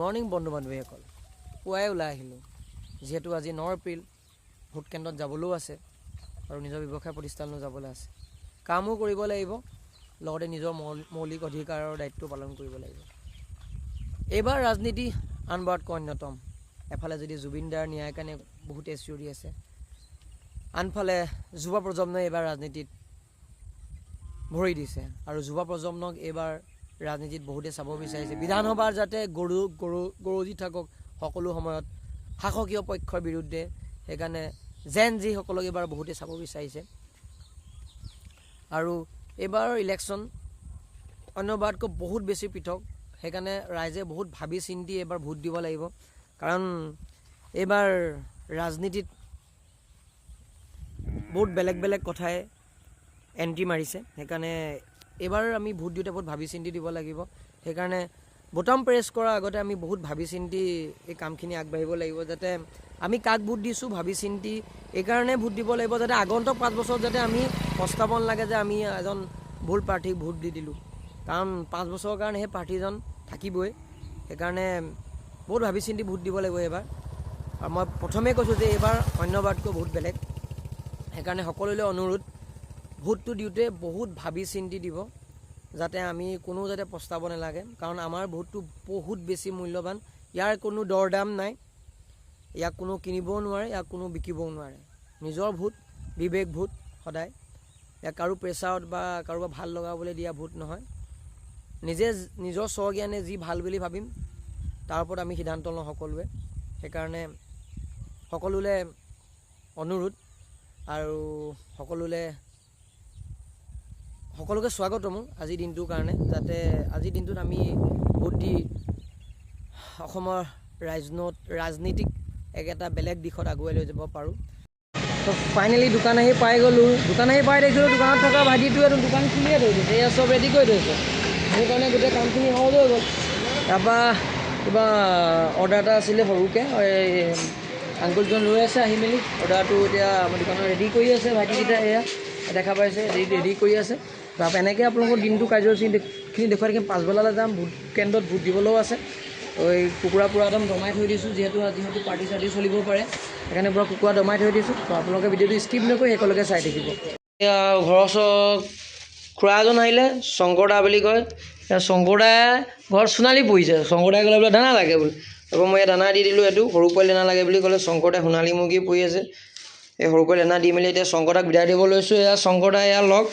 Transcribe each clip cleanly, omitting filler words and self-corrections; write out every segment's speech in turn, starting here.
Morning বন্ধু বান্ধৱীসকল, পুৱাই ওলাই আহিলোঁ। যিহেতু আজি 9 এপ্ৰিল, ভোট কেন্দ্ৰত যাবলৈও আছে আৰু নিজৰ ব্যৱসায় প্ৰতিষ্ঠানলৈ যাবলৈ আছে। কামো কৰিব লাগিব, লগতে নিজৰ মৌলিক অধিকাৰৰ দায়িত্ব পালন কৰিব লাগিব। এইবাৰ ৰাজনীতি আনবাৰতকৈ অন্যতম। এফালে যদি জুবিন দাৰ ন্যায়ৰ কাৰণে বহুতে চিঞৰি আছে, আনফালে যুৱ প্ৰজন্মই এইবাৰ ৰাজনীতিত ভৰি দিছে আৰু যুৱ প্ৰজন্মক এইবাৰ ৰাজনীতিত বহুতে চাব বিচাৰিছে। বিধানসভাৰ যাতে গৰজি থাকক সকলো সময়ত শাসকীয় পক্ষৰ বিৰুদ্ধে, সেইকাৰণে যিসকলক এইবাৰ বহুতে চাব বিচাৰিছে। আৰু এইবাৰ ইলেকশ্যন অন্যবাৰতকৈ বহুত বেছি পৃথক। সেইকাৰণে ৰাইজে বহুত ভাবি চিন্তি এইবাৰ ভোট দিব লাগিব, কাৰণ এইবাৰ ৰাজনীতিত বহুত বেলেগ বেলেগ কথাই এণ্ট্ৰি মাৰিছে। সেইকাৰণে এইবাৰ আমি ভোট দিওঁতে বহুত ভাবি চিন্তি দিব লাগিব। সেইকাৰণে বটম প্ৰেছ কৰাৰ আগতে আমি বহুত ভাবি চিন্তি এই কামখিনি আগবাঢ়িব লাগিব, যাতে আমি কাক ভোট দিছোঁ ভাবি চিন্তি এইকাৰণে ভোট দিব লাগিব, যাতে আগন্তুক 5 বছৰত যাতে আমি পস্তাব নালাগে যে আমি এজন ভুল প্ৰাৰ্থীক ভোট দি দিলোঁ। কাৰণ 5 বছৰৰ কাৰণে সেই প্ৰাৰ্থীজন থাকিবই। সেইকাৰণে বহুত ভাবি চিন্তি ভোট দিব লাগিব এইবাৰ। আৰু মই প্ৰথমেই কৈছোঁ যে এইবাৰ অন্যবাৰতকৈ বহুত বেলেগ। সেইকাৰণে সকলোলৈ অনুৰোধ, ভোটটো দিওঁতে বহুত ভাবি চিন্তি দিব, যাতে আমি কোনো যাতে পস্তাব নালাগে। কাৰণ আমাৰ ভোটটো বহুত বেছি মূল্যৱান। ইয়াৰ কোনো দৰ দাম নাই, ইয়াক কোনো কিনিবও নোৱাৰে, ইয়াক কোনো বিকিবও নোৱাৰে। নিজৰ ভোট, বিবেক ভোট সদায়। ইয়াক কাৰো প্ৰেছাৰত বা কাৰোবাক ভাল লগাবলৈ দিয়া ভোট নহয়। নিজে নিজৰ স্বজ্ঞানে যি ভাল বুলি ভাবিম তাৰ ওপৰত আমি সিদ্ধান্ত লওঁ সকলোৱে। সেইকাৰণে সকলোলৈ অনুৰোধ আৰু সকলোকে স্বাগতম আজিৰ দিনটোৰ কাৰণে, যাতে আজিৰ দিনটোত আমি ভোট দি অসমৰ ৰাজনীতিক এটা বেলেগ দিশত আগুৱাই লৈ যাব পাৰোঁ। তো ফাইনেলি দোকান আহি পাই গ'লোঁ। দোকান আহি পাই দেখিলোঁ দোকানত থকা ভাইটিটোৱে দোকান খুলিয়ে থৈ দিছে। এয়া চব ৰেডি কৰি থৈছে, মোৰ কাৰণে গোটেই কামখিনি সহজ হৈ গ'ল। তাৰপৰা কিবা অৰ্ডাৰ এটা আছিলে সৰুকৈ, আংকুলজন লৈ আছে আহি মেলি অৰ্ডাৰটো এতিয়া আমাৰ দোকানত ৰেডি কৰি আছে। ভাইটিকেইটা এয়া দেখা পাইছে ৰেডি কৰি আছে। তাৰপৰা এনেকৈ আপোনালোকৰ দিনটো কাৰ্যসূচীখিনি দেখুৱাই থাকিম। পাছবেলালৈ যাম, ভোট কেন্দ্ৰত ভোট দিবলৈও আছে। এই কুকুৰা পুৰা একদম দমাই থৈ দিছোঁ, যিহেতু পাৰ্টি চাৰ্টি চলিব পাৰে, সেইকাৰণে পুৰা কুকুৰা দমাই থৈ দিছোঁ। তো আপোনালোকে ভিডিঅ'টো স্কিপ নকৰি শেষলৈকে চাই থাকিব। এয়া ঘৰৰ ওচৰত খুৰা এজন আহিলে, শংকৰ দা বুলি কয়। শংকৰ দাই ঘৰত সোণালী পুহিছে। শংকৰ দাই ক'লে বোলে দানা লাগে বোলে। তাৰপৰা মই দানা দি দিলোঁ। এইটো সৰু পোৱালি দানা লাগে বুলি ক'লে। শংকৰ দাই সোণালী মুৰ্গী পুহি আছে। এই সৰু পোৱালি দানা দি মেলি এতিয়া শংকৰ দাক বিদায় দিব লৈছোঁ। এয়া শংকৰ দা এয়া লগ,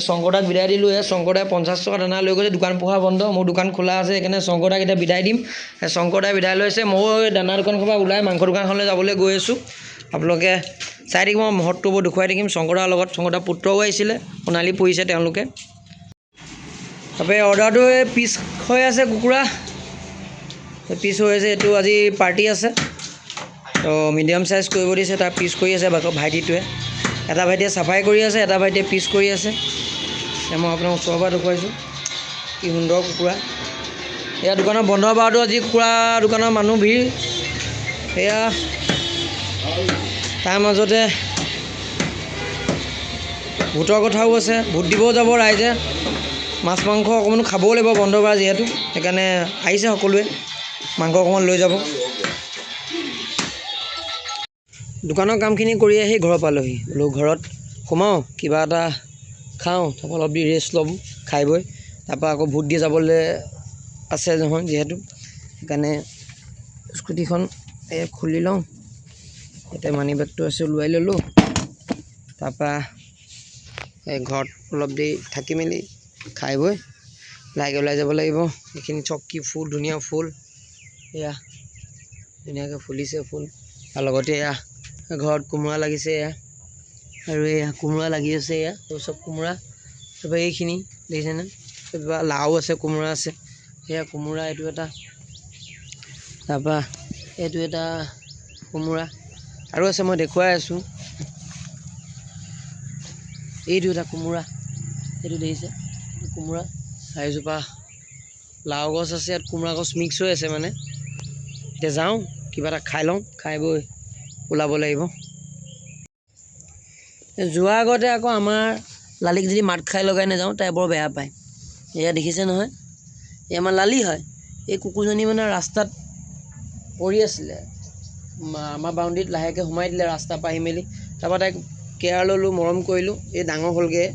শংকৰ দাক বিদায় দিলোঁ। এয়া শংকৰ দাই 50 টকা দানা লৈ গৈছে। দোকান পোহা বন্ধ, মোৰ দোকান খোলা আছে, সেইকাৰণে শংকৰ দাক এতিয়া বিদায় দিম। শংকৰ দাই বিদায় লৈছে। ময়ো দানা দোকানখনৰ পৰা ওলাই মাংস দোকানখনলৈ যাবলৈ গৈ আছোঁ। আপোনালোকে চাই থাকিব, মই মহত্ববোৰ দেখুৱাই থাকিম। শংকৰ দাৰ লগত শংকৰ দাৰ পুত্ৰও আহিছিলে, সোণালী পুহিছে তেওঁলোকে। তাৰপৰা অৰ্ডাৰটো পিচ হৈ আছে কুকুৰা, পিচ হৈ আছে। এইটো আজি পাৰ্টি আছে, তো মিডিয়াম চাইজ কৰিব দিছে, তাৰ পিচ কৰি আছে ভাইটিটোৱে। এটা ভাইটিয়ে চাফাই কৰি আছে, এটা ভাইটিয়ে পিচ কৰি আছে। মই আপোনাক ওচৰৰ পৰা দেখুৱাইছোঁ কি সুন্দৰ কুকুৰা। এয়া দোকানৰ বন্ধ বাৰটো আজি কুকুৰা দোকানৰ মানুহ ভিৰ। এয়া তাৰ মাজতে ভোটৰ কথাও আছে, ভোট দিবও যাব ৰাইজে। মাছ মাংস অকণমানো খাবও লাগিব বন্ধ বাৰ যিহেতু, সেইকাৰণে আহিছে সকলোৱে, মাংস অকণমান লৈ যাব। দোকানৰ কামখিনি কৰি আহি ঘৰৰ পালোহি। বোলো ঘৰত সোমাওঁ, কিবা এটা খাওঁ, তাৰপৰা অলপ দেৰি ৰেষ্ট ল'ম খাই বৈ। তাৰপৰা আকৌ ভোট দি যাবলৈ আছে নহয় যিহেতু, সেইকাৰণে স্কুটিখন খুলি লওঁ। এতিয়া মানি বেগটো আছে ওলোৱাই ল'লোঁ। তাৰপৰা ঘৰত অলপ দেৰি থাকি মেলি খাই বৈ লাহেকৈ ওলাই যাব লাগিব। এইখিনি চকী ফুল, ধুনীয়া ফুল, এয়া ধুনীয়াকৈ ফুলিছে ফুল। আৰু লগতে এয়া ঘৰত কোমোৰা লাগিছে, এয়া আৰু এয়া কোমোৰা লাগি আছে, এয়া চব কোমোৰা। তাৰপৰা এইখিনি দেখিছেনে, কিবা লাও আছে, কোমোৰা আছে, সেয়া কোমোৰা। এইটো এটা, তাৰপৰা এইটো এটা কোমোৰা আৰু আছে, মই দেখুৱাই আছোঁ। এইটো এটা কোমোৰা, এইটো দেখিছে কোমোৰা। আৰু এজোপা লাও গছ আছে, ইয়াত কোমোৰা গছ মিক্স হৈ আছে মানে। এতিয়া যাওঁ, কিবা এটা খাই লওঁ, খাই বৈ ওলাব লাগিব। যোৱাৰ আগতে আকৌ আমাৰ লালিক যদি মাত খাই লগাই নাযাওঁ, তাই বৰ বেয়া পায়। এয়া দেখিছে নহয়, এই আমাৰ লালি হয়। এই কুকুৰজনী মানে ৰাস্তাত পৰি আছিলে আমাৰ বাউণ্ডেৰীত লাহেকৈ সোমাই দিলে ৰাস্তাৰ পৰা আহি মেলি তাৰপৰা তাইক কেয়াৰ ল'লোঁ মৰম কৰিলোঁ এই ডাঙৰ হ'লগৈ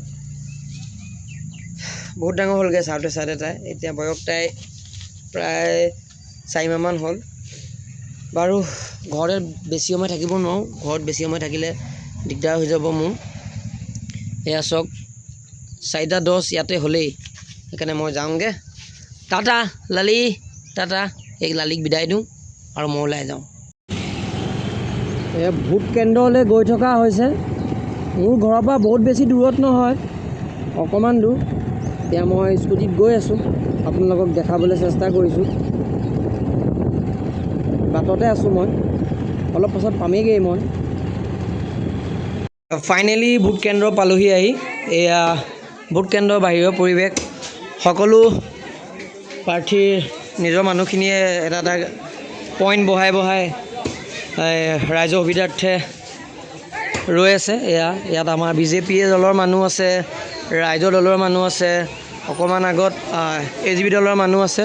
বহুত ডাঙৰ হ'লগৈ চাওঁতে চাওঁতে তাই এতিয়া বয়স তাই প্ৰায় 4 মাহমান হ'ল বাৰু ঘৰতে বেছি সময় থাকিব নোৱাৰোঁ ঘৰত বেছি সময় থাকিলে দিগদাৰ হৈ যাব মোৰ এয়া চাওক 4:10 ইয়াতে হ'লেই সেইকাৰণে মই যাওঁগৈ টাটা লালি টাটা এই লালিক বিদায় দিওঁ আৰু মই ওলাই যাওঁ এই ভোট কেন্দ্ৰলৈ গৈ থকা হৈছে মোৰ ঘৰৰ পৰা বহুত বেছি দূৰত নহয় অকণমান দূৰ এতিয়া মই স্কুটিত গৈ আছোঁ আপোনালোকক দেখাবলৈ চেষ্টা কৰিছোঁ বাটতে আছোঁ মই অলপ পাছত পামেগৈ মই ফাইনেলি ভোট কেন্দ্ৰ পালোহি আহি এয়া ভোট কেন্দ্ৰৰ বাহিৰৰ পৰিৱেশ সকলো প্ৰাৰ্থীৰ নিজৰ মানুহখিনিয়ে এটা এটা পইণ্ট বহাই ৰাইজৰ সুবিধাৰ্থে ৰৈ আছে ইয়াত আমাৰ BJP দলৰ মানুহ আছে ৰাইজৰ দলৰ মানুহ আছে অকণমান আগত AGP দলৰ মানুহ আছে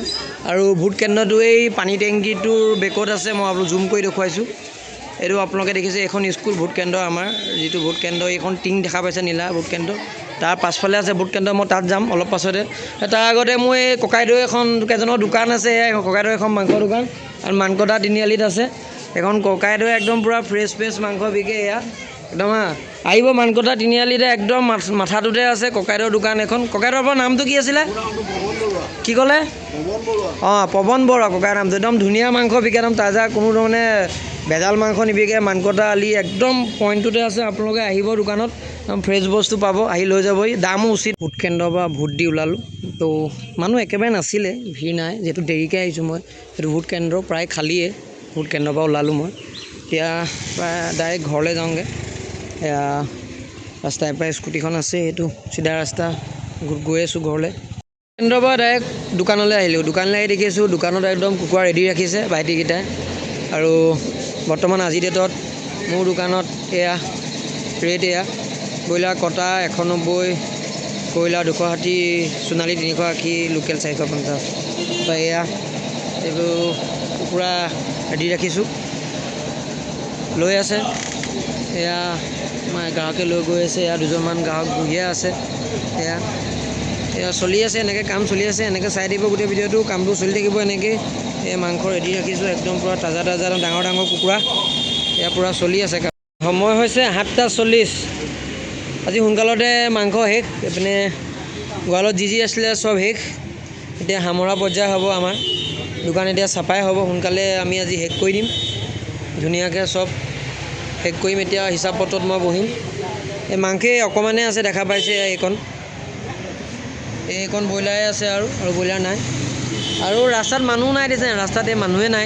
আৰু ভোট কেন্দ্ৰটো এই পানী টেংকিটোৰ বেকত আছে মই আপোনালোক জুম কৰি দেখুৱাইছোঁ এইটো আপোনালোকে দেখিছে এখন স্কুল ভোট কেন্দ্ৰ আমাৰ যিটো ভোট কেন্দ্ৰ এইখন টিং দেখা পাইছে নীলা ভোট কেন্দ্ৰ তাৰ পাছফালে আছে ভোট কেন্দ্ৰ মই তাত যাম অলপ পাছতে তাৰ আগতে মই ককাইদেউ এখন কেইজনৰ দোকান আছে ককাইদেউ এখন মাংসৰ দোকান আৰু মানকটা তিনিআলিত আছে এখন ককাইদেউ একদম পূৰা ফ্ৰেছ মাংস বিকে এয়া একদম আহিব মানকটা তিনিআলিতে একদম মাথাটোতে আছে ককাইদেউৰ দোকান এখন ককাইদেউৰ নামটো কি আছিলে কি ক'লে পৱন বৰুৱা ককাইৰ নামটো একদম ধুনীয়া মাংস বিকে একদম তাজা কোনো ধৰণে ভেজাল মাংস নিবিকে মানকটা আলি একদম পইণ্টটোতে আছে আপোনালোকে আহিব দোকানত একদম ফ্ৰেছ বস্তু পাব আহি লৈ যাবহি দামো উচিত ভোট কেন্দ্ৰৰ পৰা ভোট দি ওলালোঁ তো মানুহ একেবাৰে নাছিলে ভিৰ নাই যিহেতু দেৰিকৈ আহিছোঁ মই সেইটো ভোট কেন্দ্ৰ প্ৰায় খালীয়ে ভোট কেন্দ্ৰৰ পৰা ওলালোঁ মই এতিয়া প্ৰায় ডাইৰেক্ট ঘৰলৈ যাওঁগৈ এয়া ৰাস্তাৰ পৰা স্কুটিখন আছে সেইটো চিধা ৰাস্তা গৈ আছোঁ ঘৰলৈ কেন্দ্ৰৰ পৰা ডাইৰেক্ট দোকানলৈ আহিলোঁ দোকানলৈ আহি দেখিছোঁ দোকানত একদম কুকুৰা ৰেডি ৰাখিছে ভাইটিকেইটাই আৰু বৰ্তমান আজিৰ ডেটত মোৰ দোকানত এয়া ৰেট এয়া ব্ৰইলাৰ কটা 190 কয়লাৰ 260 সোণালী 380 লোকেল 450 তাৰপৰা এয়া এইবোৰ কুকুৰা ৰেডি ৰাখিছোঁ লৈ আছে এয়া গ্ৰাহকে লৈ গৈ আছে এয়া দুজনমান গ্ৰাহক বহিয়ে আছে এয়া চলি আছে এনেকৈ কাম চলি আছে এনেকৈ চাই দিব গোটেই ভিডিঅ'টো কামটো চলি থাকিব এনেকৈ এই মাংস ৰেডি ৰাখিছোঁ একদম পূৰা তাজা ডাঙৰ কুকুৰা এয়া পূৰা চলি আছে সময় হৈছে 7:40 আজি সোনকালতে মাংস শেষ এইপিনে গোৱালত যি আছিলে চব শেষ এতিয়া সামৰা পৰ্যায় হ'ব আমাৰ দোকান এতিয়া চাফাই হ'ব সোনকালে আমি আজি শেষ কৰি দিম ধুনীয়াকৈ চব শেষ কৰিম এতিয়া হিচাপ পত্ৰত মই বহিম এই মাংসেই অকণমানে আছে দেখা পাইছে এইকণ ব্ৰইলাৰে আছে আৰু ব্ৰইলাৰ নাই আৰু ৰাস্তাত মানুহ নাই দিছে ৰাস্তাত এই মানুহে নাই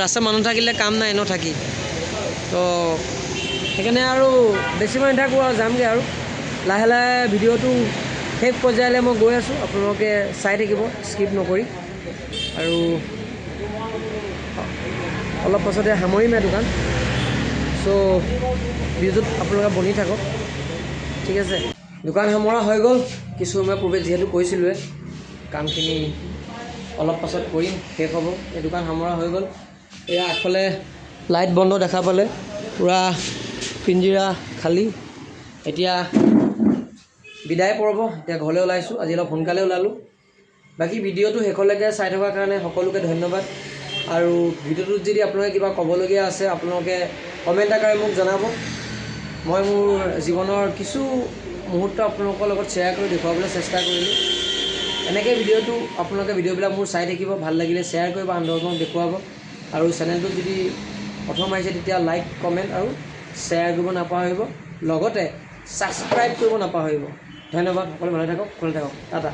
ৰাস্তাত মানুহ থাকিলে কাম নাই থাকি তো সেইকাৰণে আৰু বেছি সময় নাথাকোঁ আৰু যামগৈ আৰু লাহে লাহে ভিডিঅ'টো শেষ পৰ্যায়লৈ মই গৈ আছোঁ আপোনালোকে চাই থাকিব স্কিপ নকৰি আৰু অলপ পাছতে সামৰিমে দোকান চ' ভিডিঅ'টোত আপোনালোকে বনি থাকক ঠিক আছে দোকান সামৰা হৈ গ'ল কিছু সময় পূৰ্বে যিহেতু কৈছিলোঁৱে কামখিনি অলপ পাছত কৰিম শেষ হ'ব এই দোকান সামৰা হৈ গ'ল এয়া আগফালে লাইট বন্ধ দেখা পালে পূৰা পিঞ্জিৰা খালী এতিয়া বিদায় পৰ্ব এতিয়া ঘৰলৈ ওলাইছোঁ আজি অলপ সোনকালে ওলালোঁ বাকী ভিডিঅ'টো শেষলৈকে চাই থকাৰ কাৰণে সকলোকে ধন্যবাদ আৰু ভিডিঅ'টোত যদি আপোনালোকে কিবা ক'বলগীয়া আছে আপোনালোকে কমেণ্ট আকাৰে মোক জনাব মই মোৰ জীৱনৰ কিছু মুহূৰ্ত আপোনালোকৰ লগত শ্বেয়াৰ কৰি দেখুৱাবলৈ চেষ্টা কৰিলোঁ এনেকৈ আপোনালোকে ভিডিঅ'বিলাক মোৰ চাই থাকিব ভাল লাগিলে শ্বেয়াৰ কৰিব আনজনক দেখুৱাব আৰু চেনেলটোত যদি প্ৰথম আহিছে তেতিয়া লাইক কমেণ্ট আৰু শ্বেয়াৰ কৰিব নাপাহৰিব লগতে ছাবস্ক্ৰাইব কৰিব নাপাহৰিব ধন্যবাদ সকলো ভালে থাকক টাটা